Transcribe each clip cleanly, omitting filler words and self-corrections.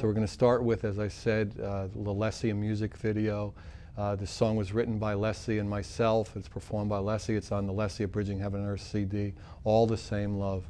So we're going to start with, as I said, the Leslie music video. This song was written by Leslie and myself. It's performed by Leslie. It's on the Leslie of Bridging Heaven and Earth CD. All the Same Love.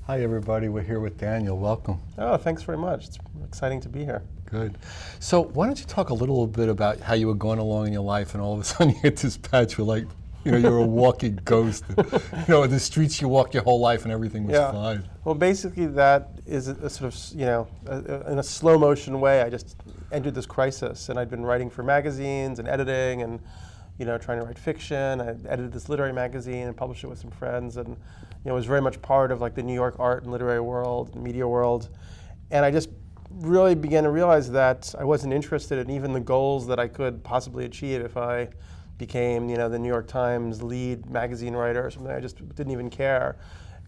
Hi everybody, we're here with Daniel. Welcome. Oh, thanks very much. It's exciting to be here. Good. So why don't you talk a little bit about how you were going along in your life and all of a sudden you hit this patch where like, you're a walking ghost. In the streets you walk your whole life and everything was fine. Well, basically that is a sort of, in a slow motion way, I just entered this crisis, and I'd been writing for magazines and editing and, trying to write fiction. I edited this literary magazine and published it with some friends, and, it was very much part of like the New York art and literary world, and media world. And I just really began to realize that I wasn't interested in even the goals that I could possibly achieve if I became, the New York Times lead magazine writer or something. I just didn't even care.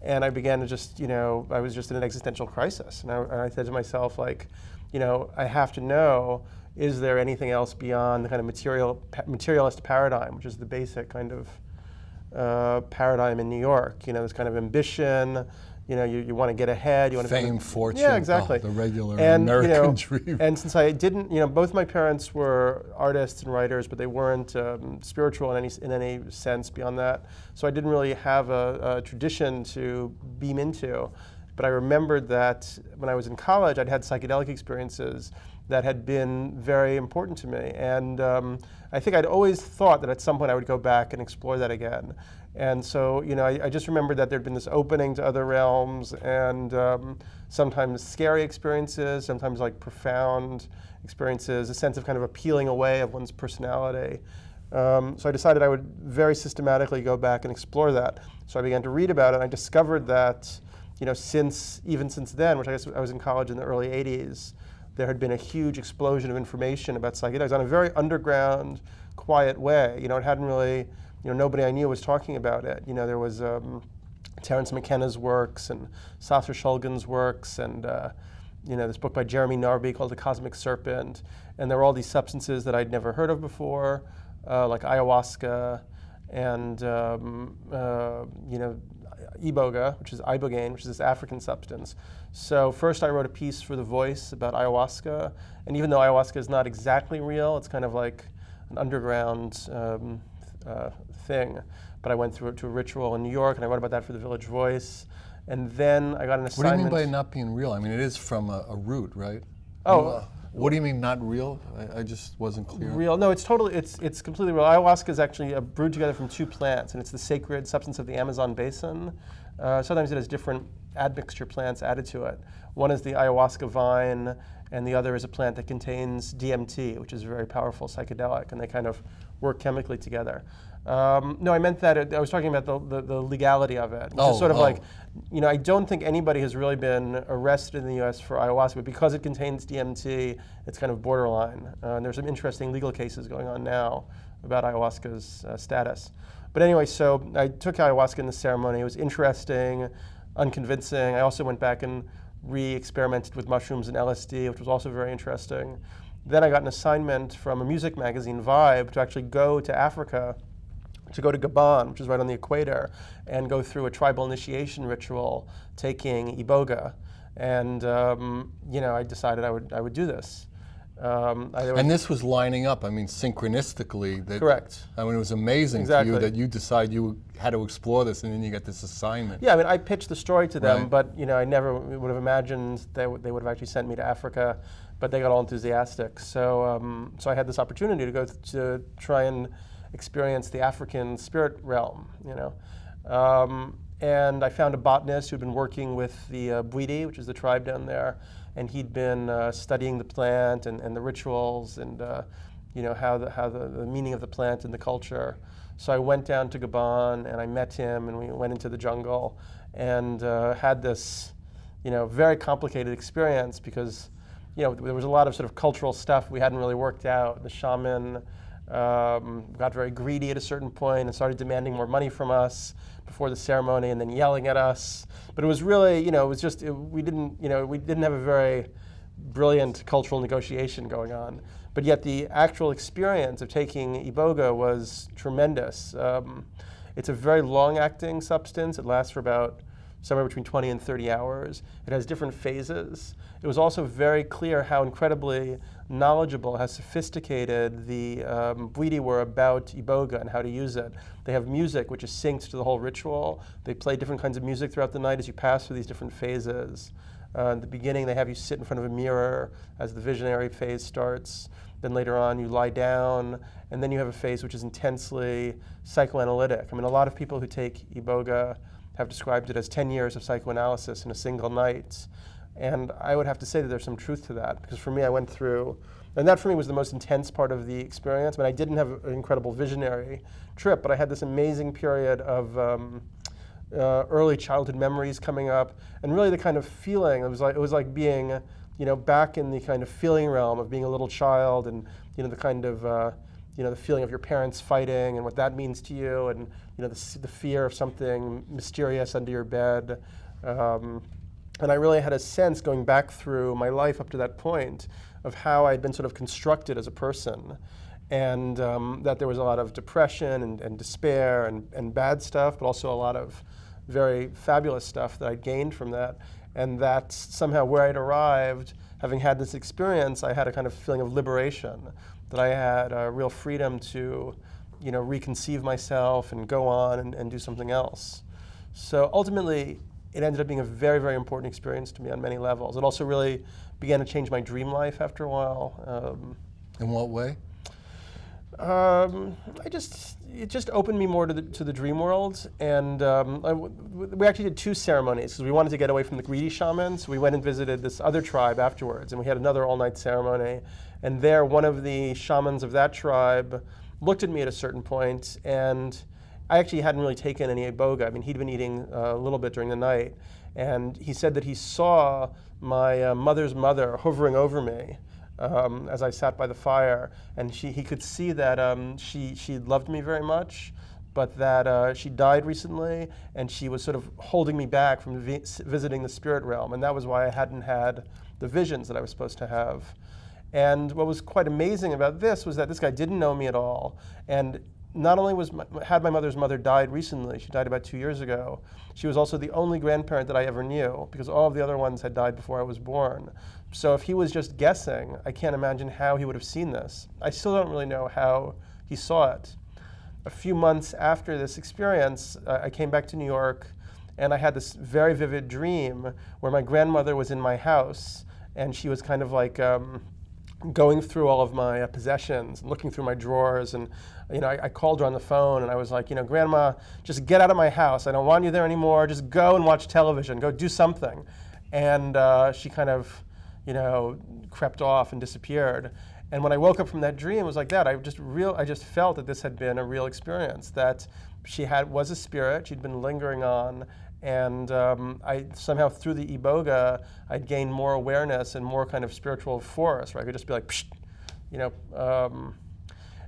And I began to just, I was just in an existential crisis. And I said to myself, like, I have to know, is there anything else beyond the kind of materialist paradigm, which is the basic kind of paradigm in New York? This kind of ambition, you want to get ahead. You want fame, fortune. Yeah, exactly. The regular American dream. And since I didn't, both my parents were artists and writers, but they weren't spiritual in any sense beyond that. So I didn't really have a tradition to beam into. But I remembered that when I was in college, I'd had psychedelic experiences that had been very important to me. And I think I'd always thought that at some point I would go back and explore that again. And so, I just remembered that there'd been this opening to other realms, and sometimes scary experiences, sometimes like profound experiences, a sense of kind of a peeling away of one's personality. So I decided I would very systematically go back and explore that. So I began to read about it, and I discovered that, since then, which I guess I was in college in the early 80s, there had been a huge explosion of information about psychedelics in a very underground, quiet way. It hadn't really, nobody I knew was talking about it. There was Terence McKenna's works and Sasha Shulgin's works, and this book by Jeremy Narby called The Cosmic Serpent. And there were all these substances that I'd never heard of before, like ayahuasca and iboga, which is ibogaine, which is this African substance. So first I wrote a piece for The Voice about ayahuasca, and even though ayahuasca is not exactly real, it's kind of like an underground thing. But I went through it to a ritual in New York, and I wrote about that for the Village Voice. And then I got an assignment. What do you mean by not being real? I mean, it is from a root, right? Oh. What do you mean not real? I just wasn't clear. Real? No, it's completely real. Ayahuasca is actually brewed together from two plants, and it's the sacred substance of the Amazon basin. Sometimes it has different admixture plants added to it. One is the ayahuasca vine, and the other is a plant that contains DMT, which is a very powerful psychedelic, and they kind of work chemically together. No, I meant that I was talking about the legality of it, which is sort of like, I don't think anybody has really been arrested in the U.S. for ayahuasca, but because it contains DMT, it's kind of borderline. And there's some interesting legal cases going on now about ayahuasca's status. But anyway, so I took ayahuasca in the ceremony. It was interesting, unconvincing. I also went back and re-experimented with mushrooms and LSD, which was also very interesting. Then I got an assignment from a music magazine, Vibe, to actually go to Africa, to go to Gabon, which is right on the equator, and go through a tribal initiation ritual, taking iboga. And I decided I would do this. And this was lining up, synchronistically. Correct. It was amazing to you that you decide you had to explore this, and then you get this assignment. Yeah, I pitched the story to them, right. But I never would have imagined they would have actually sent me to Africa, but they got all enthusiastic. So I had this opportunity to go to try and experience the African spirit realm, and I found a botanist who'd been working with the Bwiti, which is the tribe down there, and he'd been studying the plant and the rituals and how the meaning of the plant and the culture. So I went down to Gabon and I met him, and we went into the jungle and had this very complicated experience because there was a lot of sort of cultural stuff we hadn't really worked out. The shaman got very greedy at a certain point and started demanding more money from us before the ceremony, and then yelling at us. But it was really, we didn't have a very brilliant cultural negotiation going on. But yet the actual experience of taking iboga was tremendous. It's a very long-acting substance. It lasts for about somewhere between 20 and 30 hours. It has different phases. it was also very clear how incredibly knowledgeable, how sophisticated the Bwiti were about Iboga and how to use it. They have music which is synced to the whole ritual. They play different kinds of music throughout the night as you pass through these different phases. In the beginning, they have you sit in front of a mirror as the visionary phase starts. Then later on, you lie down, and then you have a phase which is intensely psychoanalytic. I mean, a lot of people who take Iboga have described it as 10 years of psychoanalysis in a single night. And I would have to say that there's some truth to that, because for me, I went through, and that for me was the most intense part of the experience. I mean, I didn't have an incredible visionary trip, but I had this amazing period of early childhood memories coming up, and really the kind of feeling, it was like being, back in the kind of feeling realm of being a little child, and the kind of the feeling of your parents fighting and what that means to you, and the fear of something mysterious under your bed. And I really had a sense going back through my life up to that point of how I'd been sort of constructed as a person, and that there was a lot of depression and despair and bad stuff, but also a lot of very fabulous stuff that I'd gained from that. And that's somehow where I'd arrived, having had this experience, I had a kind of feeling of liberation, that I had a real freedom to reconceive myself and go on and do something else. So ultimately, it ended up being a very, very important experience to me on many levels. It also really began to change my dream life after a while. In what way? It just opened me more to the dream world, and we actually did 2 ceremonies because we wanted to get away from the greedy shamans. We went and visited this other tribe afterwards, and we had another all-night ceremony. And there, one of the shamans of that tribe looked at me at a certain point, and I actually hadn't really taken any iboga. I mean, he'd been eating a little bit during the night, and he said that he saw my mother's mother hovering over me as I sat by the fire, and he could see that she loved me very much, but that she died recently, and she was sort of holding me back from visiting the spirit realm, and that was why I hadn't had the visions that I was supposed to have. And what was quite amazing about this was that this guy didn't know me at all, and not only had my mother's mother died recently, she died about 2 years ago, she was also the only grandparent that I ever knew, because all of the other ones had died before I was born. So if he was just guessing, I can't imagine how he would have seen this. I still don't really know how he saw it. A few months after this experience, I came back to New York, and I had this very vivid dream where my grandmother was in my house, and she was kind of like going through all of my possessions and looking through my drawers, and I called her on the phone, and I was like, Grandma, just get out of my house. I don't want you there anymore. Just go and watch television. Go do something. And she kind of, crept off and disappeared. And when I woke up from that dream, it was like that. I just felt that this had been a real experience, that she was a spirit. She'd been lingering on. And I somehow, through the Iboga, I'd gained more awareness and more kind of spiritual force, where I could just be like, psh,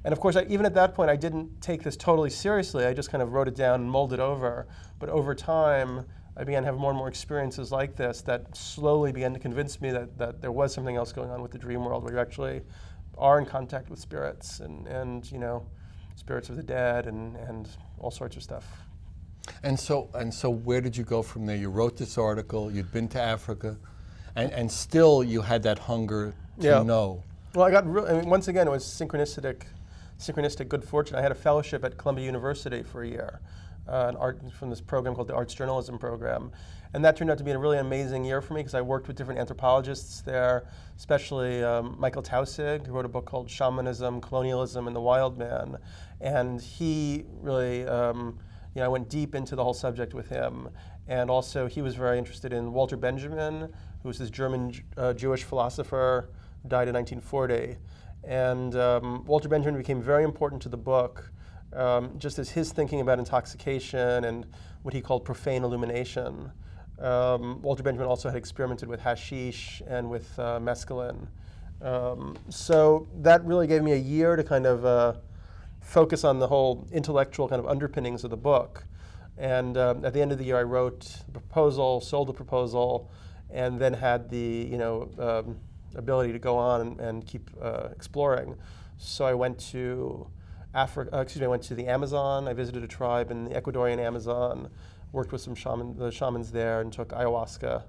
and of course, even at that point, I didn't take this totally seriously. I just kind of wrote it down and mulled it over. But over time, I began to have more and more experiences like this that slowly began to convince me that there was something else going on with the dream world, where you actually are in contact with spirits and spirits of the dead and all sorts of stuff. And so where did you go from there? You wrote this article, you'd been to Africa, and still you had that hunger to know. Well, once again, it was synchronistic good fortune. I had a fellowship at Columbia University for a year, from this program called the Arts Journalism Program. And that turned out to be a really amazing year for me, because I worked with different anthropologists there, especially Michael Taussig, who wrote a book called Shamanism, Colonialism, and the Wild Man. And he really, I went deep into the whole subject with him. And also, he was very interested in Walter Benjamin, who was this German Jewish philosopher who died in 1940. And Walter Benjamin became very important to the book, just as his thinking about intoxication and what he called profane illumination. Walter Benjamin also had experimented with hashish and with mescaline. So that really gave me a year to kind of focus on the whole intellectual kind of underpinnings of the book. And at the end of the year, I wrote the proposal, sold the proposal, and then had the ability to go on and keep exploring. So I went to I went to the Amazon. I visited a tribe in the Ecuadorian Amazon, worked with the shamans there, and took ayahuasca.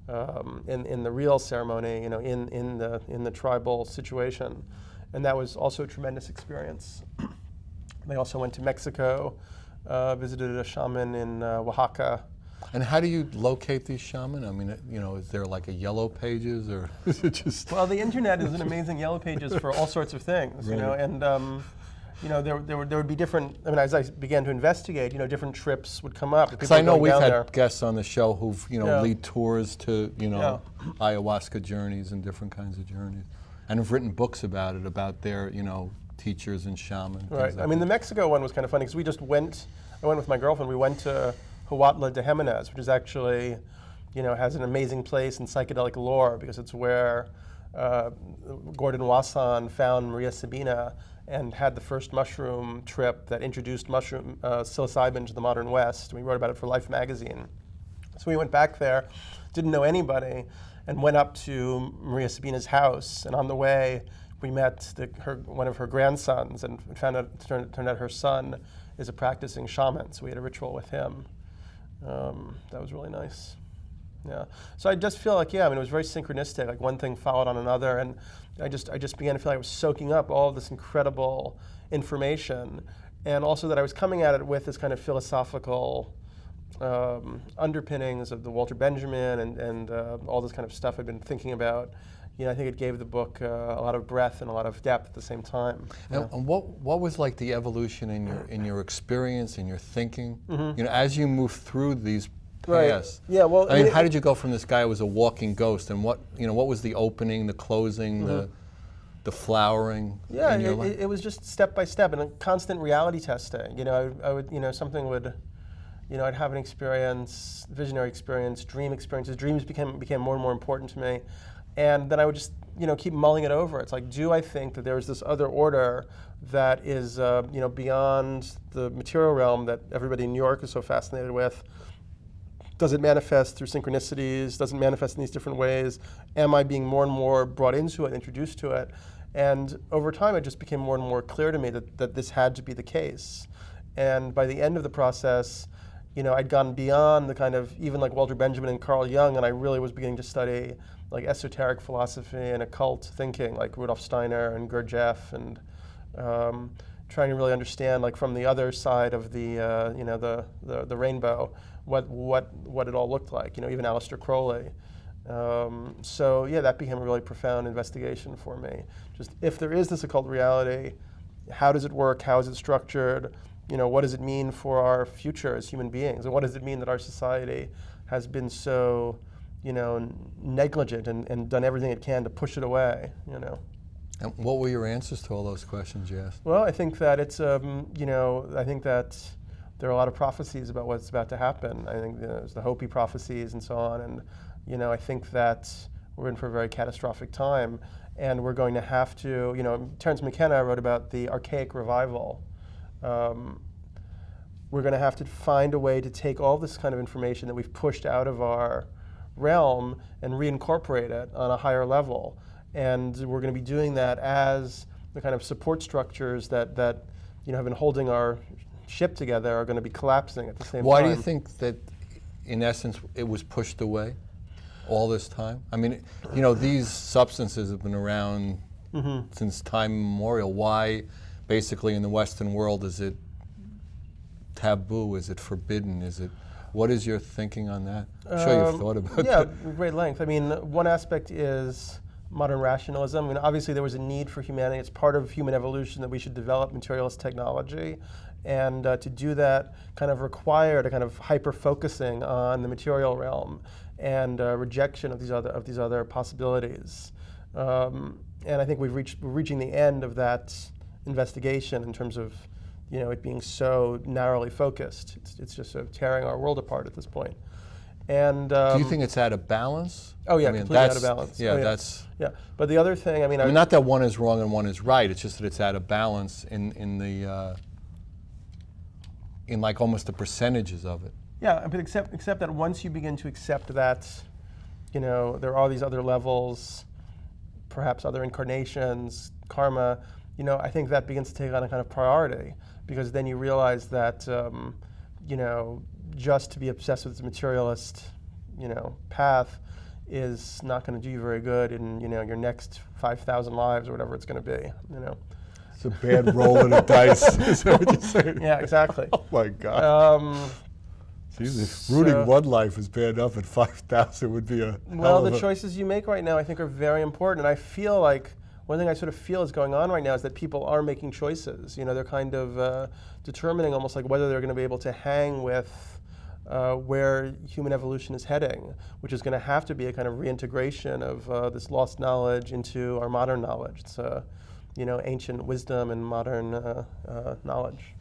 in the real ceremony, in the tribal situation, and that was also a tremendous experience. They also went to Mexico, visited a shaman in Oaxaca. And how do you locate these shaman? I mean, is there like a yellow pages, or is it just? Well, the internet is an amazing yellow pages for all sorts of things, Right. and there would be different. I mean, as I began to investigate, different trips would come up. Because I know we've had there. guests on the show who've Yeah. lead tours to Yeah. ayahuasca journeys and different kinds of journeys, and have written books about it, about their teachers and shaman. Right. Like I mean, the Mexico one was kind of funny because we just went. I went with my girlfriend. We went to Huautla de Jimenez, which is actually, has an amazing place in psychedelic lore because it's where Gordon Wasson found Maria Sabina and had the first mushroom trip that introduced mushroom psilocybin to the modern West. We wrote about it for Life magazine. So we went back there, didn't know anybody, and went up to Maria Sabina's house. And on the way, we met one of her grandsons and found out, turned out her son is a practicing shaman. So we had a ritual with him. That was really nice. Yeah. So I just feel like, it was very synchronistic. Like one thing followed on another, and I just began to feel like I was soaking up all of this incredible information, and also that I was coming at it with this kind of philosophical underpinnings of the Walter Benjamin and all this kind of stuff I'd been thinking about. I think it gave the book a lot of breadth and a lot of depth at the same time. And what was like the evolution in your experience, in your thinking, Mm-hmm. as you moved through these Right. paths? Yeah. Well, I mean, how did you go from this guy who was a walking ghost, and what was the opening, the closing, the flowering? Yeah, in your life? it was just step by step and a constant reality testing. I would, something would, I'd have an experience, visionary experience, dream experiences. Dreams became more and more important to me. And then I would just, keep mulling it over. It's like, do I think that there is this other order that is, beyond the material realm that everybody in New York is so fascinated with? Does it manifest through synchronicities? Does it manifest in these different ways? Am I being more and more brought into it, introduced to it? And over time, it just became more and more clear to me that this had to be the case. And by the end of the process, I'd gone beyond the kind of, even like Walter Benjamin and Carl Jung, and I really was beginning to study like esoteric philosophy and occult thinking, like Rudolf Steiner and Gurdjieff, and trying to really understand, like from the other side of the the rainbow, what it all looked like. Even Aleister Crowley. So yeah, that became a really profound investigation for me. Just if there is this occult reality, how does it work? How is it structured? What does it mean for our future as human beings? And what does it mean that our society has been so, negligent and done everything it can to push it away, And what were your answers to all those questions you asked? Well, I think that it's, I think that there are a lot of prophecies about what's about to happen. I think there's the Hopi prophecies and so on. And, I think that we're in for a very catastrophic time. And we're going to have to, Terence McKenna wrote about the archaic revival. We're going to have to find a way to take all this kind of information that we've pushed out of our realm and reincorporate it on a higher level. And we're going to be doing that as the kind of support structures that have been holding our ship together are going to be collapsing at the same time. Why do you think that, in essence, it was pushed away all this time? I mean, these substances have been around since time immemorial. Why, basically, in the Western world, is it taboo? Is it forbidden? What is your thinking on that? I'm sure you've thought about that. Yeah, great length. I mean, one aspect is modern rationalism. I mean, obviously there was a need for humanity. It's part of human evolution that we should develop materialist technology. And to do that kind of required a kind of hyper-focusing on the material realm and rejection of these other possibilities. And I think we're reaching the end of that investigation in terms of it being so narrowly focused. It's just sort of tearing our world apart at this point. And do you think it's out of balance? Oh yeah, I mean, completely out of balance. Yeah, oh, yeah. that's. Yeah, but the other thing, I mean, not that one is wrong and one is right. It's just that it's out of balance in like almost the percentages of it. Yeah, but except that once you begin to accept that, there are all these other levels, perhaps other incarnations, karma, I think that begins to take on a kind of priority, because then you realize that, just to be obsessed with this materialist, path is not going to do you very good in your next 5,000 lives or whatever it's going to be. It's a bad roll of the dice. Is that what you're saying? Yeah, exactly. Oh my God. Jesus, rooting one life is bad enough, at 5,000 would be a well, the choices you make right now, I think, are very important. And I feel like one thing I sort of feel is going on right now is that people are making choices. They're kind of determining almost like whether they're going to be able to hang with where human evolution is heading, which is going to have to be a kind of reintegration of this lost knowledge into our modern knowledge. It's ancient wisdom and modern knowledge.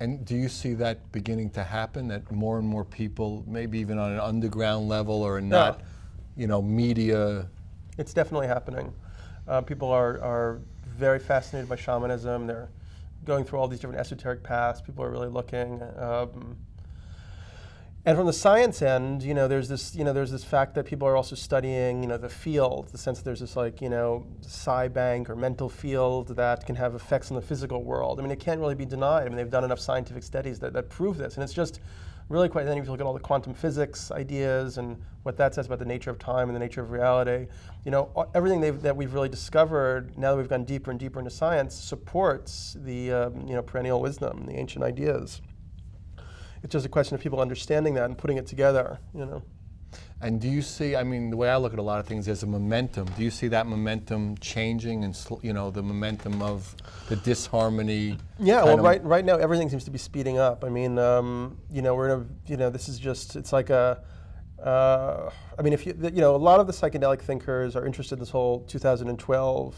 And do you see that beginning to happen, that more and more people, maybe even on an underground level or not, media? It's definitely happening. People are very fascinated by shamanism. They're going through all these different esoteric paths. People are really looking. And from the science end, there's this fact that people are also studying, the field, the sense that there's this psi bank or mental field that can have effects on the physical world. I mean, it can't really be denied. I mean, they've done enough scientific studies that prove this, and it's just really quite. Then if you look at all the quantum physics ideas and what that says about the nature of time and the nature of reality, everything that we've really discovered now that we've gone deeper and deeper into science supports the perennial wisdom, the ancient ideas. It's just a question of people understanding that and putting it together, And do you see, I mean, the way I look at a lot of things, there's a momentum. Do you see that momentum changing and, the momentum of the disharmony? Yeah, well, right now everything seems to be speeding up. I mean, we're in a, this is just, it's like a, I mean, if you, a lot of the psychedelic thinkers are interested in this whole 2012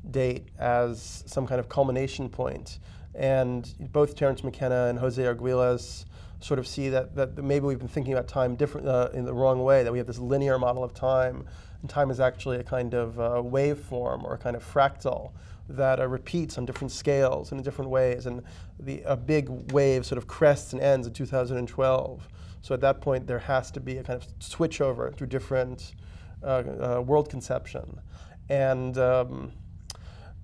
date as some kind of culmination point. And both Terence McKenna and Jose Arguelles sort of see that maybe we've been thinking about time different in the wrong way, that we have this linear model of time, and time is actually a kind of waveform or a kind of fractal that repeats on different scales and in different ways. And a big wave sort of crests and ends in 2012. So at that point, there has to be a kind of switch over to different world conception. And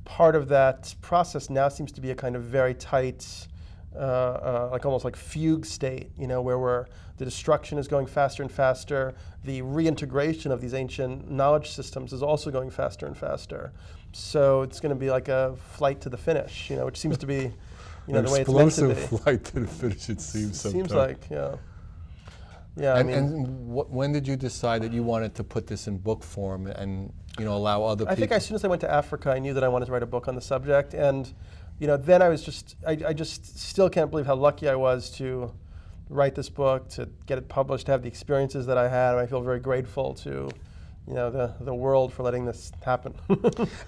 part of that process now seems to be a kind of very tight, like almost like fugue state, where the destruction is going faster and faster. The reintegration of these ancient knowledge systems is also going faster and faster. So it's going to be like a flight to the finish, which seems to be, the way it's meant to be. Explosive flight to the finish, it seems sometimes. Seems like, yeah. Yeah, when did you decide that you wanted to put this in book form and allow other people? I think as soon as I went to Africa, I knew that I wanted to write a book on the subject, and then I was just I just still can't believe how lucky I was to write this book, to get it published, to have the experiences that I had, and I feel very grateful to the world for letting this happen.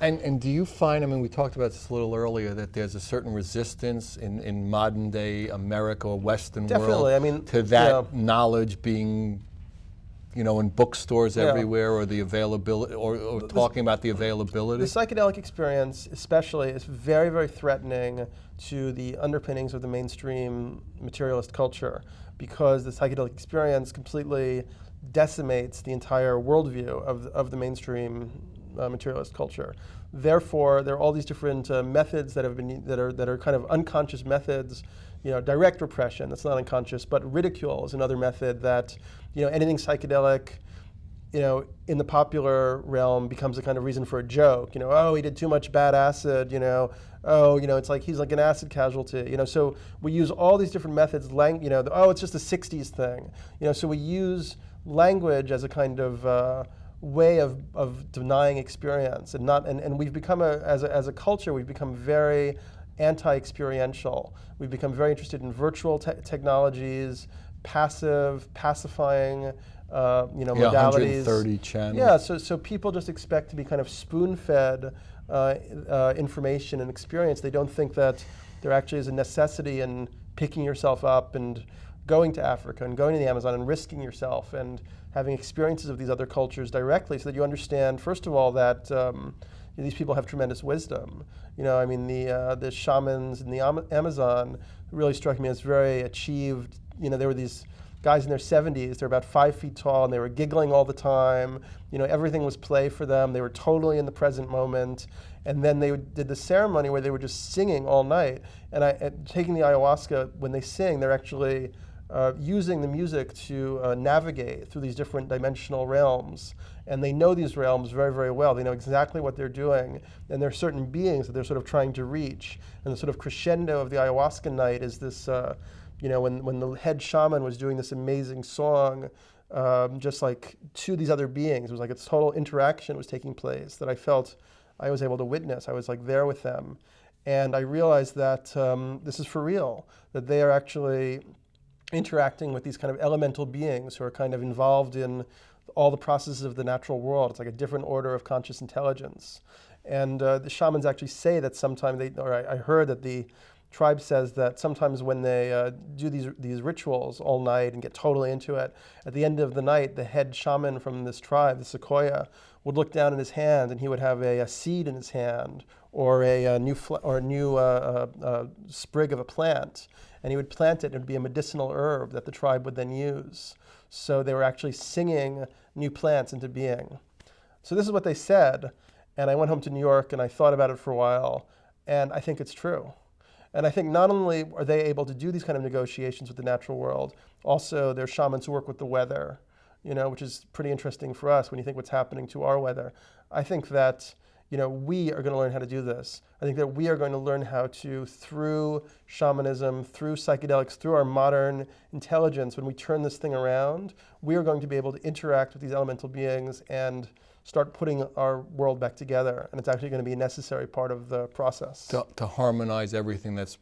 And do you find, I mean, we talked about this a little earlier, that there's a certain resistance in modern day America or Western world I mean, to that knowledge being, in bookstores everywhere, or the availability, or talking about the availability? The psychedelic experience especially is very, very threatening to the underpinnings of the mainstream materialist culture, because the psychedelic experience completely decimates the entire worldview of the mainstream materialist culture. Therefore, there are all these different methods that are kind of unconscious methods. Direct repression, that's not unconscious, but ridicule is another method that, anything psychedelic, in the popular realm becomes a kind of reason for a joke. Oh, he did too much bad acid, it's like he's like an acid casualty. So we use all these different methods, oh, it's just a 60s thing. So we use language as a kind of way of denying experience, and we've become as a culture, we've become very anti-experiential. We've become very interested in virtual technologies, pacifying modalities. 130 channels. Yeah, so people just expect to be kind of spoon-fed information and experience. They don't think that there actually is a necessity in picking yourself up and going to Africa and going to the Amazon and risking yourself and having experiences of these other cultures directly, so that you understand, first of all, that these people have tremendous wisdom. The shamans in the Amazon really struck me as very achieved. There were these guys in their 70s, they're about 5 feet tall, and they were giggling all the time. Everything was play for them. They were totally in the present moment. And then they did the ceremony where they were just singing all night. And taking the ayahuasca, when they sing, they're actually using the music to navigate through these different dimensional realms. And they know these realms very, very well. They know exactly what they're doing. And there are certain beings that they're sort of trying to reach. And the sort of crescendo of the ayahuasca night is this, when the head shaman was doing this amazing song, just like to these other beings. It was like a total interaction was taking place that I felt I was able to witness. I was like there with them. And I realized that this is for real, that they are actually interacting with these kind of elemental beings who are kind of involved in all the processes of the natural world. It's like a different order of conscious intelligence. And the shamans actually say that sometimes I heard that the tribe says that sometimes when they do these rituals all night and get totally into it, at the end of the night, the head shaman from this tribe, the Sequoia, would look down in his hand and he would have a seed in his hand or a new sprig of a plant, and he would plant it and it would be a medicinal herb that the tribe would then use. So they were actually singing new plants into being. So this is what they said, and I went home to New York and I thought about it for a while, and I think it's true. And I think not only are they able to do these kind of negotiations with the natural world, also they're shamans who work with the weather, which is pretty interesting for us when you think what's happening to our weather. I think that we are going to learn how to do this. I think that we are going to learn how to, through shamanism, through psychedelics, through our modern intelligence, when we turn this thing around, we are going to be able to interact with these elemental beings and start putting our world back together. And it's actually going to be a necessary part of the process. To harmonize everything that's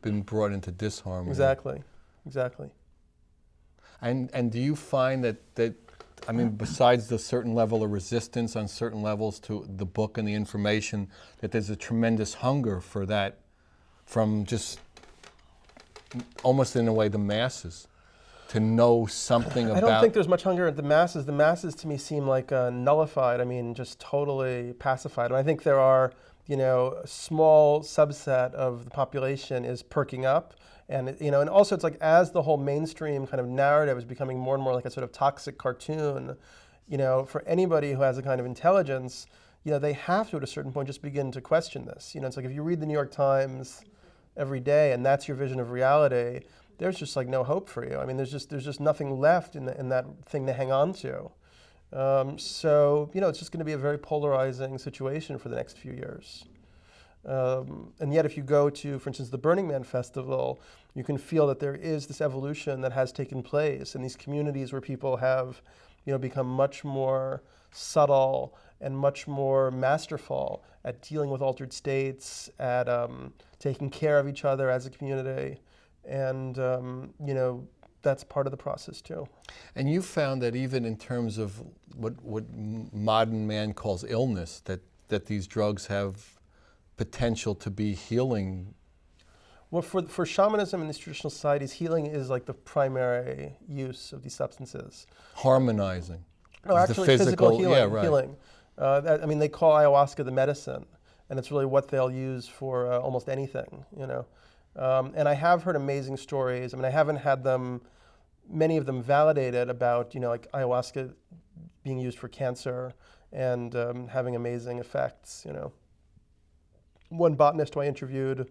been brought into disharmony. Exactly. And do you find that besides the certain level of resistance on certain levels to the book and the information, that there's a tremendous hunger for that from just almost in a way the masses to know something about? I don't think there's much hunger at the masses. The masses to me seem like nullified, just totally pacified. And I think there are, a small subset of the population is perking up. And and also it's like as the whole mainstream kind of narrative is becoming more and more like a sort of toxic cartoon, for anybody who has a kind of intelligence, they have to at a certain point just begin to question this. It's like if you read the New York Times every day and that's your vision of reality, there's just like no hope for you. There's just nothing left in that thing to hang on to. So it's just going to be a very polarizing situation for the next few years. And yet if you go to, for instance, the Burning Man Festival, you can feel that there is this evolution that has taken place in these communities where people have, become much more subtle and much more masterful at dealing with altered states, at taking care of each other as a community. And, that's part of the process too. And you found that even in terms of what modern man calls illness, that these drugs have potential to be healing? Well, for shamanism in these traditional societies, healing is like the primary use of these substances. Harmonizing. No, actually physical healing. Yeah, right. Healing. They call ayahuasca the medicine, and it's really what they'll use for almost anything, And I have heard amazing stories. I haven't had many of them validated about, like ayahuasca being used for cancer and having amazing effects, One botanist who I interviewed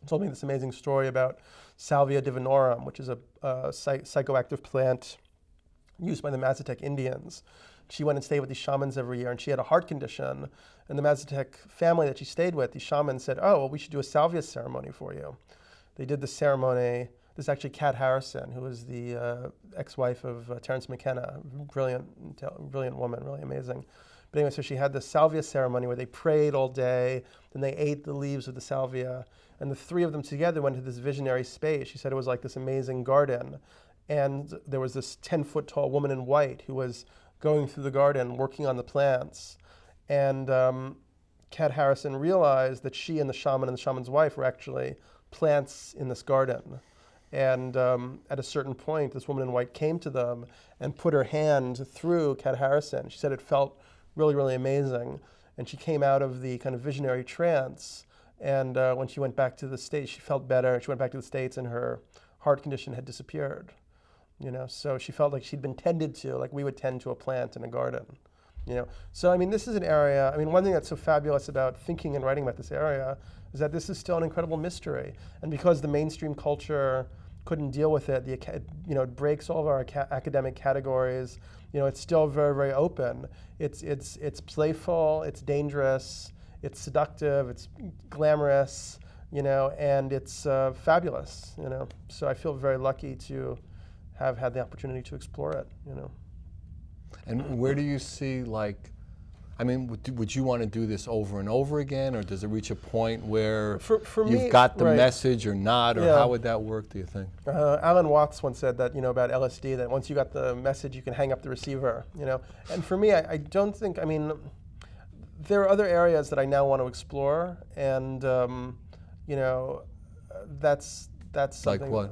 told me this amazing story about Salvia divinorum, which is a psychoactive plant used by the Mazatec Indians. She went and stayed with these shamans every year, and she had a heart condition. And the Mazatec family that she stayed with, these shamans said, "Oh, well, we should do a salvia ceremony for you." They did the ceremony. This is actually Kat Harrison, who was the ex-wife of Terence McKenna, brilliant woman, really amazing. But anyway, so she had the salvia ceremony where they prayed all day, then they ate the leaves of the salvia, and the three of them together went to this visionary space. She said it was like this amazing garden, and there was this 10-foot tall woman in white who was going through the garden, working on the plants, and Kat Harrison realized that she and the shaman's wife were actually plants in this garden. And at a certain point, this woman in white came to them and put her hand through Kat Harrison. She said it felt really, really amazing. And she came out of the kind of visionary trance. And when she went back to the States, she felt better. She went back to the States and her heart condition had disappeared. So she felt like she'd been tended to, like we would tend to a plant in a garden. So this is an area, one thing that's so fabulous about thinking and writing about this area is that this is still an incredible mystery. And because the mainstream culture couldn't deal with it. It breaks all of our academic categories. It's still very, very open. It's playful. It's dangerous. It's seductive. It's glamorous. And it's fabulous. So I feel very lucky to have had the opportunity to explore it. And where do you see, would you want to do this over and over again, or does it reach a point where for you've me, got the right. message or not, or Yeah. how would that work, do you think? Alan Watts once said that, about LSD, that once you got the message, you can hang up the receiver, And for me, I don't think, there are other areas that I now want to explore, and, that's something. Like what?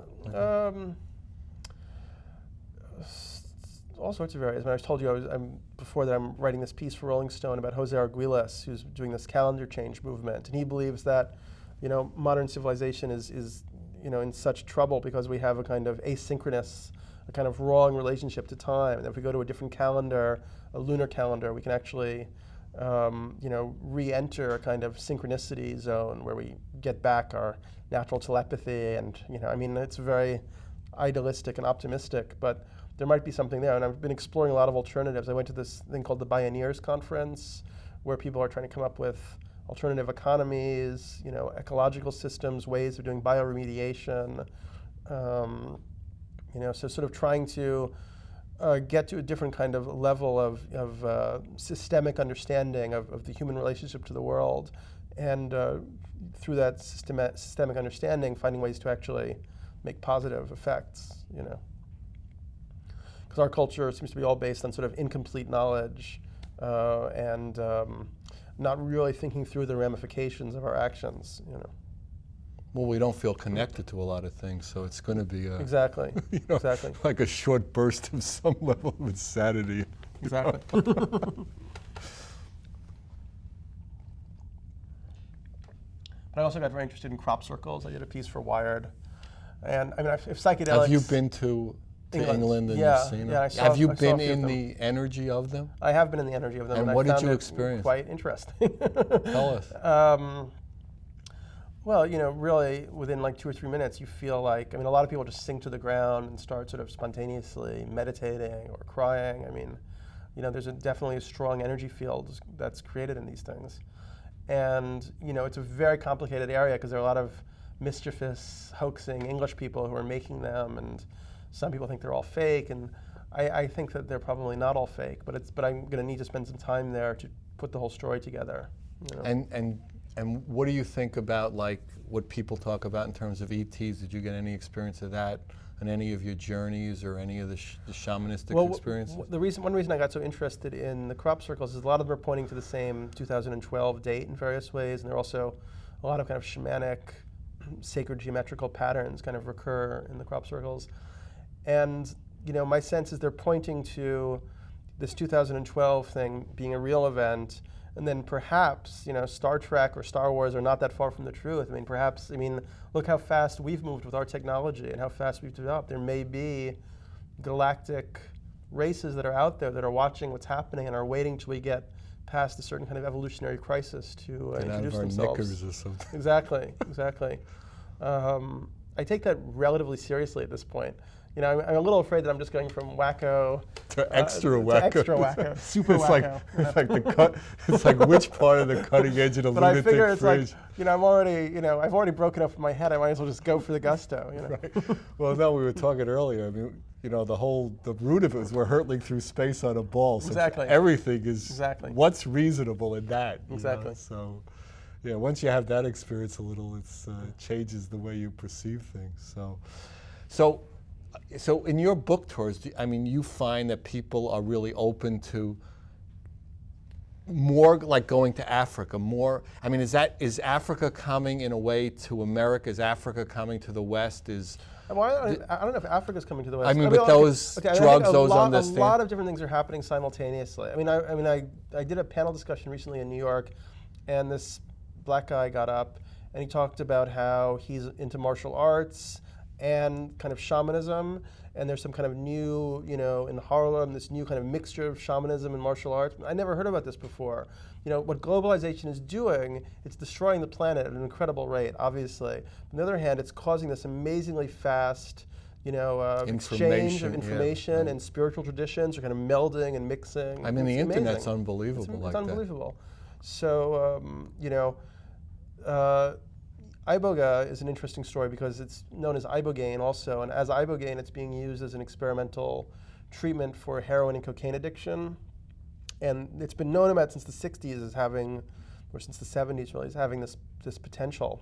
All sorts of areas. I was told you before that I'm writing this piece for Rolling Stone about Jose Arguelles, who's doing this calendar change movement, and he believes that, modern civilization is in such trouble because we have a kind of asynchronous, a kind of wrong relationship to time. And if we go to a different calendar, a lunar calendar, we can actually, re-enter a kind of synchronicity zone where we get back our natural telepathy, and it's very idealistic and optimistic, but there might be something there, and I've been exploring a lot of alternatives. I went to this thing called the Bioneers Conference, where people are trying to come up with alternative economies, ecological systems, ways of doing bioremediation. So sort of trying to get to a different kind of level of systemic understanding of the human relationship to the world, and through that systemic understanding, finding ways to actually make positive effects. Because our culture seems to be all based on sort of incomplete knowledge and not really thinking through the ramifications of our actions. Well, we don't feel connected to a lot of things, so it's going to be Exactly. Exactly. like a short burst of some level of insanity. Exactly. But I also got very interested in crop circles. I did a piece for Wired, and if psychedelics. Have you been to England and yeah, you've seen yeah, them? Have you been a few in of the energy of them? I have been in the energy of them, And I what did found you it experience? Quite interesting. Tell us. Well, really, within like 2 or 3 minutes, you feel like, a lot of people just sink to the ground and start sort of spontaneously meditating or crying. There's definitely a strong energy field that's created in these things. And, it's a very complicated area because there are a lot of mischievous, hoaxing English people who are making them, and some people think they're all fake, and I think that they're probably not all fake, but I'm going to need to spend some time there to put the whole story together. And what do you think about what people talk about in terms of ETs? Did you get any experience of that in any of your journeys or any of the shamanistic experiences? One reason I got so interested in the crop circles is a lot of them are pointing to the same 2012 date in various ways, and there are also a lot of kind of shamanic, sacred geometrical patterns kind of recur in the crop circles. And my sense is they're pointing to this 2012 thing being a real event, and then perhaps, Star Trek or Star Wars are not that far from the truth. Look how fast we've moved with our technology and how fast we've developed. There may be galactic races that are out there that are watching what's happening and are waiting till we get past a certain kind of evolutionary crisis to introduce themselves. Knickers or something. Exactly. I take that relatively seriously at this point. I'm a little afraid that I'm just going from wacko to extra wacko. Super wacko. It's like which part of the cutting edge of the but I lunatic figure it's fringe? I'm already, I've already broken up in my head. I might as well just go for the gusto. Right. Well, no, we were talking earlier. The root of it is we're hurtling through space on a ball. So Exactly. everything is what's reasonable in that. Exactly. So, yeah, once you have that experience a little, it changes the way you perceive things. So in your book tours, you find that people are really open to more like going to Africa, more, is Africa coming in a way to America? Is Africa coming to the West? I don't know if Africa's coming to the West. Those drugs, those understand. A lot of different things are happening simultaneously. I did a panel discussion recently in New York, and this black guy got up, and he talked about how he's into martial arts, and kind of shamanism, and there's some kind of new, in Harlem, this new kind of mixture of shamanism and martial arts. I never heard about this before. What globalization is doing, it's destroying the planet at an incredible rate, obviously. On the other hand, it's causing this amazingly fast, exchange of information, and spiritual traditions are kind of melding and mixing. I mean, the amazing. internet's unbelievable. It's unbelievable. So, iboga is an interesting story because it's known as ibogaine also, and as ibogaine, it's being used as an experimental treatment for heroin and cocaine addiction. And it's been known about since the 60s as having, or since the 70s really, as having this potential.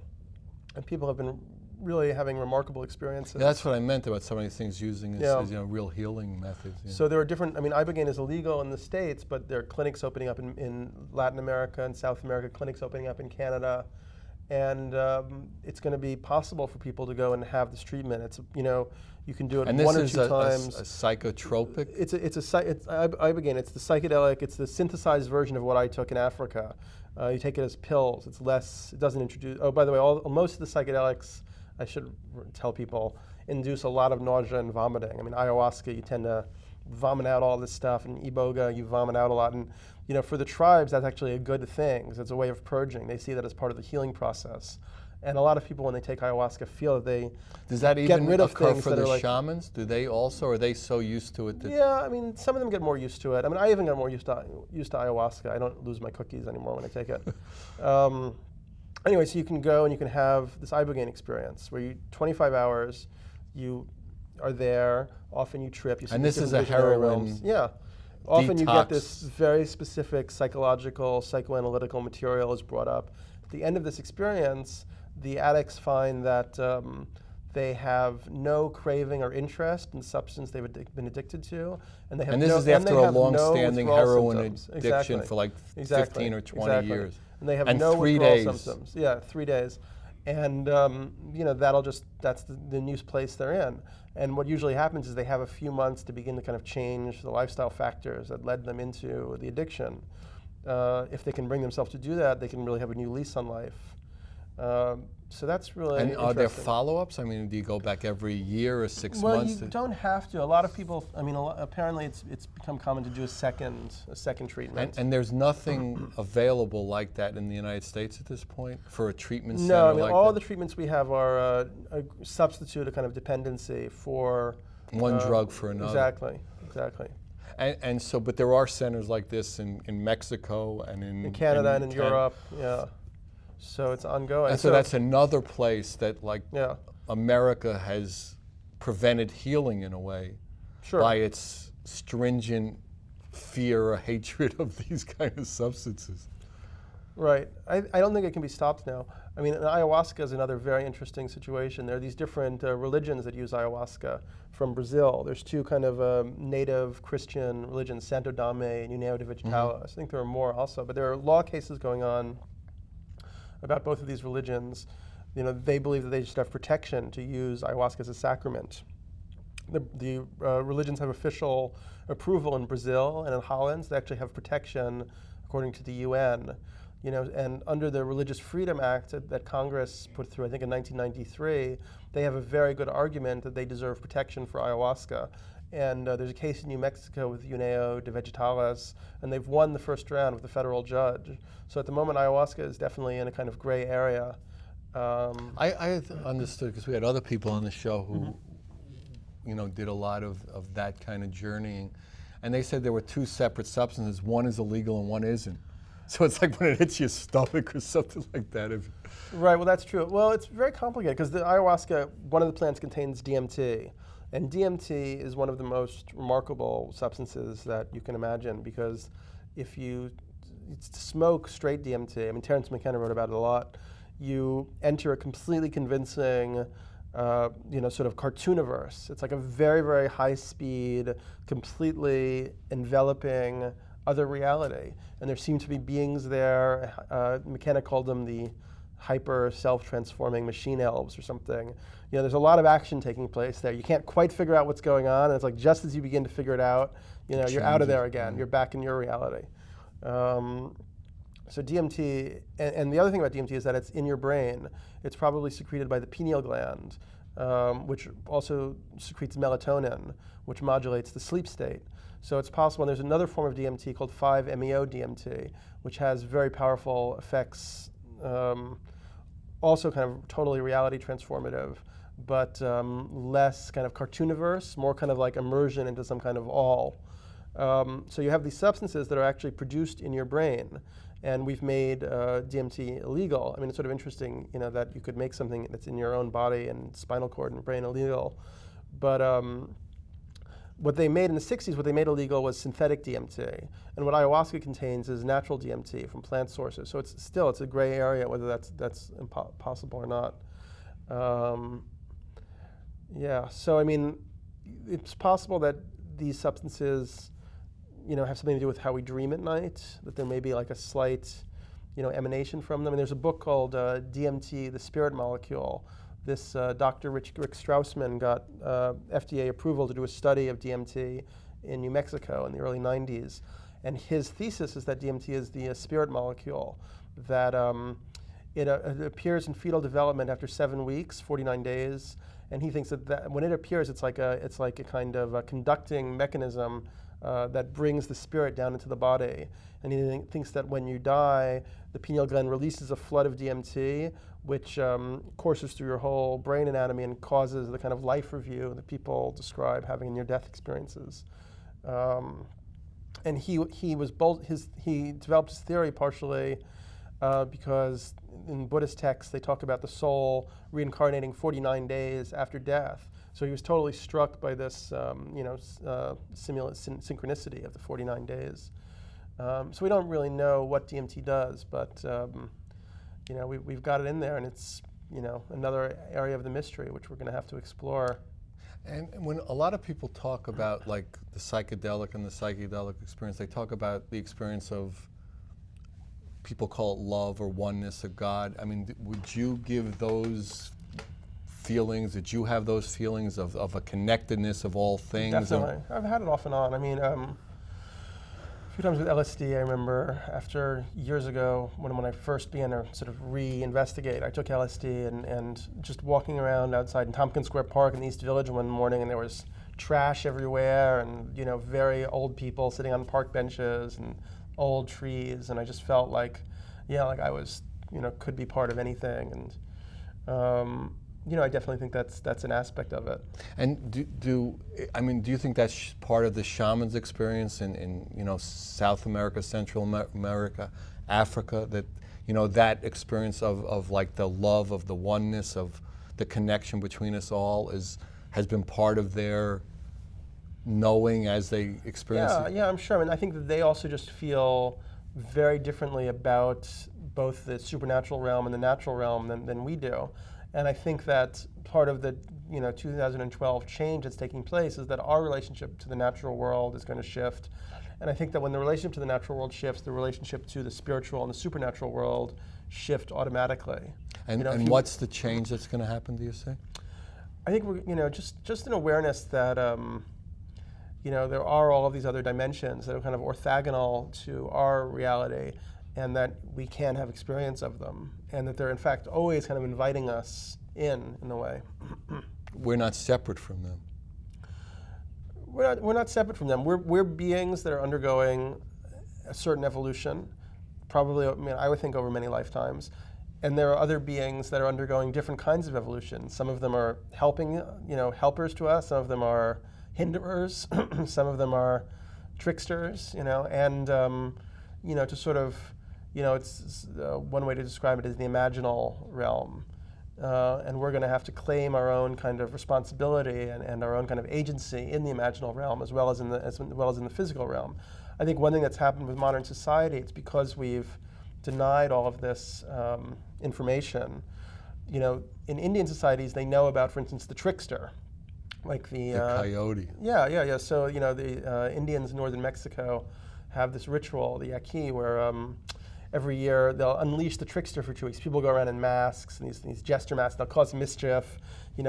And people have been really having remarkable experiences. Yeah, that's what I meant about some of these things using as real healing methods. Yeah. So there are different, ibogaine is illegal in the States, but there are clinics opening up in Latin America and South America, clinics opening up in Canada. And it's going to be possible for people to go and have this treatment. It's, you can do it and one or two times. And this is a psychotropic? It's ibogaine. It's the psychedelic. It's the synthesized version of what I took in Africa. You take it as pills. It's less. It doesn't introduce. Oh, by the way, most of the psychedelics, I should tell people, induce a lot of nausea and vomiting. Ayahuasca, you tend to vomit out all this stuff, and iboga, you vomit out a lot. And for the tribes, that's actually a good thing because it's a way of purging. They see that as part of the healing process. And a lot of people, when they take ayahuasca, feel that they Does that get even rid of occur things for that the are shamans? Do they also, or are they so used to it that... Yeah, some of them get more used to it. I even got more used to ayahuasca. I don't lose my cookies anymore when I take it. Anyway, so you can go and you can have this ibogaine experience where 25 hours, you are there, often you trip. You see and these this is a different visionary heroin realms. Yeah. Often you get detox. this very specific psychological, psychoanalytical material is brought up. At the end of this experience, the addicts find that they have no craving or interest in the substance they've been addicted to, and they have this is after a long-standing heroin addiction for like 15 or 20 years. And they have and no 3 withdrawal days. symptoms. Yeah, 3 days. And that's the new place they're in. And what usually happens is they have a few months to begin to kind of change the lifestyle factors that led them into the addiction. If they can bring themselves to do that, they can really have a new lease on life. So that's really And interesting. are there follow-ups? Do you go back every year or 6 Well, months? you don't have to. A lot of people, apparently it's become common to do a second treatment. And there's nothing available like that in the United States at this point for a treatment center No, like all that? the treatments we have are a substitute, a kind of dependency for One drug for another. Exactly. And so, but there are centers like this in Mexico and in Canada and in Europe, yeah. So it's ongoing. And so that's another place that yeah. America has prevented healing in a way by its stringent fear or hatred of these kind of substances. Right. I don't think it can be stopped now. Ayahuasca is another very interesting situation. There are these different religions that use ayahuasca from Brazil. There's two kind of native Christian religions, Santo Dame and Uneo de Vegetalis. I think there are more also, but there are law cases going on about both of these religions. They believe that they should have protection to use ayahuasca as a sacrament. The religions have official approval in Brazil and in Holland. They actually have protection according to the UN. And under the Religious Freedom Act that Congress put through, I think in 1993, they have a very good argument that they deserve protection for ayahuasca. And there's a case in New Mexico with Uneo de Vegetalis, and they've won the first round with the federal judge. So at the moment, ayahuasca is definitely in a kind of gray area. I understood, because we had other people on the show who did a lot of that kind of journeying. And they said there were two separate substances. One is illegal and one isn't. So it's like when it hits your stomach or something like that. Right, well, that's true. Well, it's very complicated because the ayahuasca, one of the plants contains DMT. And DMT is one of the most remarkable substances that you can imagine, because if you smoke straight DMT, Terence McKenna wrote about it a lot, you enter a completely convincing sort of cartooniverse. It's like a very, very high speed, completely enveloping other reality. And there seem to be beings there. McKenna called them the hyper self-transforming machine elves or something. There's a lot of action taking place there. You can't quite figure out what's going on, and it's like just as you begin to figure it out, you're out of there again. You're back in your reality. So DMT, and the other thing about DMT is that it's in your brain. It's probably secreted by the pineal gland. which also secretes melatonin, which modulates the sleep state. So it's possible, and there's another form of DMT called 5-MeO-DMT, which has very powerful effects, also kind of totally reality transformative, but less kind of cartooniverse, more kind of like immersion into some kind of all. So you have these substances that are actually produced in your brain, and we've made DMT illegal. I mean, it's sort of interesting, that you could make something that's in your own body and spinal cord and brain illegal. But what they made in the 60s, what they made illegal was synthetic DMT. And what ayahuasca contains is natural DMT from plant sources. So it's a gray area whether that's possible or not. So I mean, it's possible that these substances, have something to do with how we dream at night, that there may be like a slight, emanation from them. And there's a book called DMT, The Spirit Molecule. This Dr. Rick Strausman got FDA approval to do a study of DMT in New Mexico in the early 90s. And his thesis is that DMT is the spirit molecule, that it appears in fetal development after 7 weeks, 49 days. And he thinks that when it appears, it's like a kind of a conducting mechanism that brings the spirit down into the body. And he thinks that when you die, the pineal gland releases a flood of DMT, which courses through your whole brain anatomy and causes the kind of life review that people describe having in near-death experiences. And he developed his theory partially because in Buddhist texts they talk about the soul reincarnating 49 days after death. So he was totally struck by this, synchronicity of the 49 days. So we don't really know what DMT does, but we've got it in there, and it's another area of the mystery which we're going to have to explore. And when a lot of people talk about like the psychedelic and the psychedelic experience, they talk about the experience of, people call it love or oneness of God. I mean, would you give those feelings, did you have those feelings of a connectedness of all things? Definitely. I've had it off and on. I mean, a few times with LSD, I remember after years ago when I first began to sort of re-investigate, I took LSD and just walking around outside in Tompkins Square Park in the East Village one morning, and there was trash everywhere and very old people sitting on park benches and old trees, and I just felt like I was could be part of anything, and I definitely think that's an aspect of it. And do you think that's part of the shaman's experience in South America, Central America, Africa, that that experience of like the love of the oneness of the connection between us all has been part of their knowing as they experience it? Yeah, I'm sure. I mean, I think that they also just feel very differently about both the supernatural realm and the natural realm than we do. And I think that part of the 2012 change that's taking place is that our relationship to the natural world is going to shift. And I think that when the relationship to the natural world shifts, the relationship to the spiritual and the supernatural world shift automatically. And what's the change that's going to happen, do you say? I think we're just an awareness that there are all of these other dimensions that are kind of orthogonal to our reality, and that we can have experience of them, and that they're in fact always kind of inviting us in a way. We're not separate from them. We're not separate from them. We're beings that are undergoing a certain evolution, probably, I would think over many lifetimes. And there are other beings that are undergoing different kinds of evolution. Some of them are helping, helpers to us. Some of them are hinderers. Some of them are tricksters, and to sort of, it's one way to describe it is the imaginal realm. And we're going to have to claim our own kind of responsibility and our own kind of agency in the imaginal realm as well as in the physical realm. I think one thing that's happened with modern society, it's because we've denied all of this information. In Indian societies, they know about, for instance, the trickster, like the coyote. Yeah. So the Indians in northern Mexico have this ritual, the yaqui, where every year they'll unleash the trickster for 2 weeks. People go around in masks, and these jester masks. They'll cause mischief,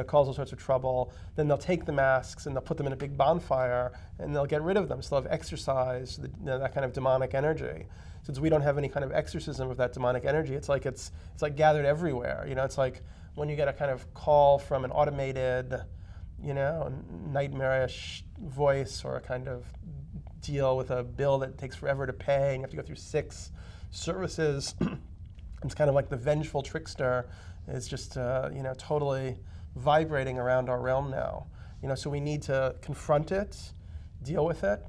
cause all sorts of trouble. Then they'll take the masks and they'll put them in a big bonfire, and they'll get rid of them. So they'll have exorcised that kind of demonic energy. Since we don't have any kind of exorcism of that demonic energy, it's like gathered everywhere. It's like when you get a kind of call from an automated, nightmarish voice, or a kind of deal with a bill that takes forever to pay, and you have to go through 6 services. It's kind of like the vengeful trickster is just, totally vibrating around our realm now. So we need to confront it, deal with it,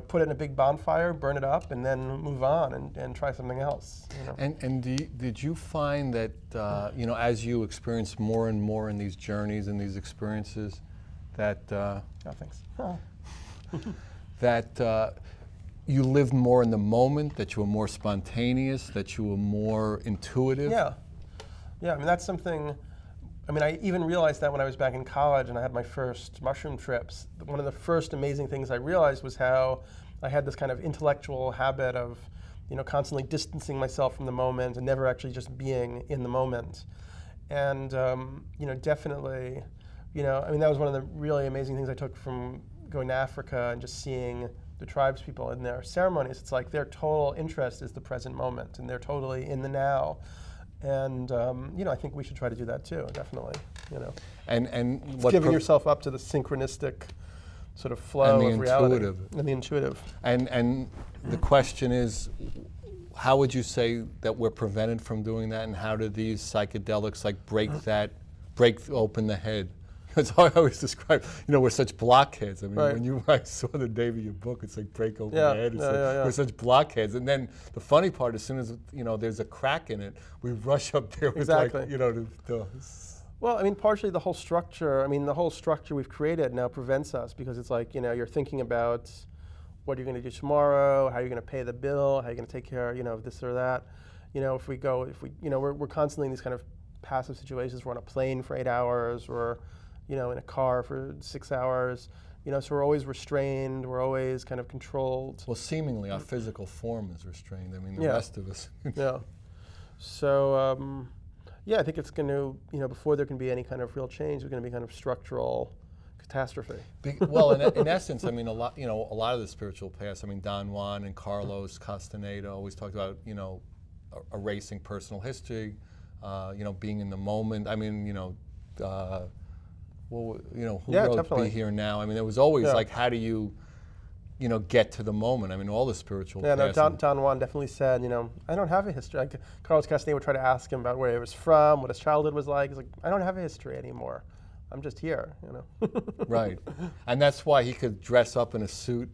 put it in a big bonfire, burn it up, and then move on and try something else. And did you find that, as you experience more and more in these journeys and these experiences, that Thanks. that you lived more in the moment, that you were more spontaneous, that you were more intuitive? Yeah. I mean, that's something. I even realized that when I was back in college and I had my first mushroom trips. One of the first amazing things I realized was how I had this kind of intellectual habit of, constantly distancing myself from the moment and never actually just being in the moment. And, definitely, that was one of the really amazing things I took from going to Africa and just seeing the tribes people in their ceremonies. It's like their total interest is the present moment, and they're totally in the now. And I think we should try to do that too, definitely. And it's giving yourself up to the synchronistic sort of flow of reality and the intuitive. And the question is, how would you say that we're prevented from doing that, and how do these psychedelics break open the head? That's how I always describe. We're such blockheads. I mean, when I saw the name of your book, it's like break open the head. We're such blockheads. And then the funny part, as soon as there's a crack in it, we rush up there with Well, partially the whole structure. The whole structure we've created now prevents us, because it's like you're thinking about what you're going to do tomorrow, how you're going to pay the bill, how you're going to take care of this or that. We're constantly in these kind of passive situations. We're on a plane for 8 hours, or in a car for 6 hours, so we're always restrained, we're always kind of controlled. Well, seemingly our physical form is restrained. The rest of us. Yeah. So, I think it's going to, before there can be any kind of real change, there's going to be kind of structural catastrophe. Well, in essence, a lot of the spiritual paths, Don Juan and Carlos Castaneda always talked about, erasing personal history, being in the moment. Who wrote definitely. Be Here Now? It was always like, how do you, get to the moment? All the spiritual paths. Don Juan definitely said, I don't have a history. Like, Carlos Castaneda would try to ask him about where he was from, what his childhood was like. He's like, I don't have a history anymore. I'm just here, Right. And that's why he could dress up in a suit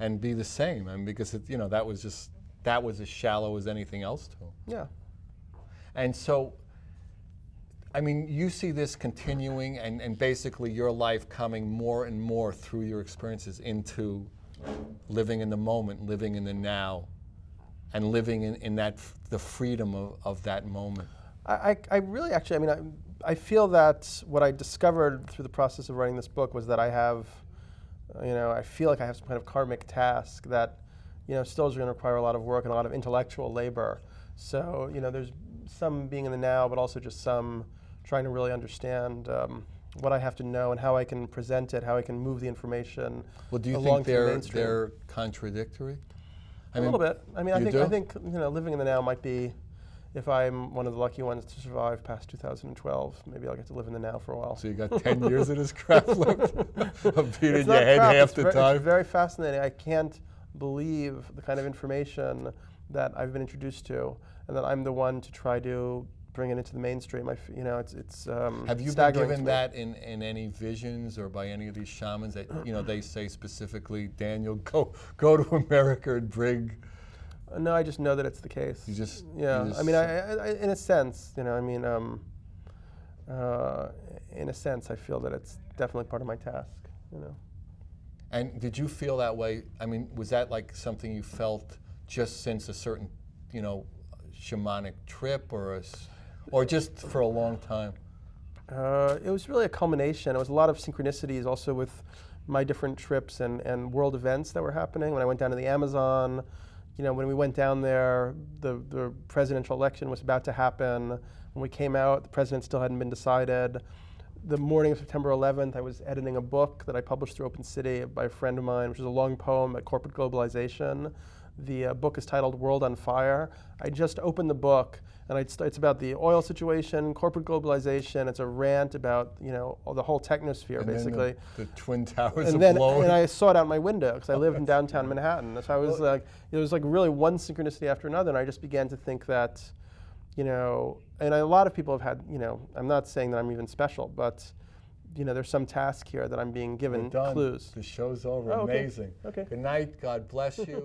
and be the same. Because that was as shallow as anything else to him. Yeah. And so, you see this continuing, and basically your life coming more and more through your experiences into living in the moment, living in the now, and living in the freedom of that moment. I really actually, I feel that what I discovered through the process of writing this book was that I have, I feel like I have some kind of karmic task that, still is going to require a lot of work and a lot of intellectual labor. So, there's some being in the now, but also just some trying to really understand what I have to know and how I can present it, how I can move the information. Well, do you along think they're contradictory? A little bit. I think living in the now might be, if I'm one of the lucky ones to survive past 2012, maybe I'll get to live in the now for a while. So you got 10 years of this crap left of being in your head half the time? It's very fascinating. I can't believe the kind of information that I've been introduced to, and that I'm the one to try to bring it into the mainstream. It's have you been given that in any visions or by any of these shamans that they say specifically, Daniel, go to America and bring? No, I just know that it's the case. I in a sense, in a sense, I feel that it's definitely part of my task. And did you feel that way? Was that like something you felt just since a certain, shamanic trip, or just for a long time? It was really a culmination. It was a lot of synchronicities also with my different trips and world events that were happening. When I went down to the Amazon, when we went down there, the presidential election was about to happen. When we came out, the president still hadn't been decided. The morning of September 11th, I was editing a book that I published through Open City by a friend of mine, which is a long poem about corporate globalization The book is titled World on Fire. I just opened the book, and it's about the oil situation, corporate globalization. It's a rant about, you know, the whole technosphere, And basically. then the Twin Towers And are then blowing. and I saw it out my window because I live in downtown Manhattan. So I was like, it was like really one synchronicity after another, and I just began to think that, you know, and a lot of people have had, you know, I'm not saying that I'm even special, but, you know, there's some task here that I'm being given We're done. clues. The show's over. Oh, okay. Amazing. Okay. Good night. God bless you.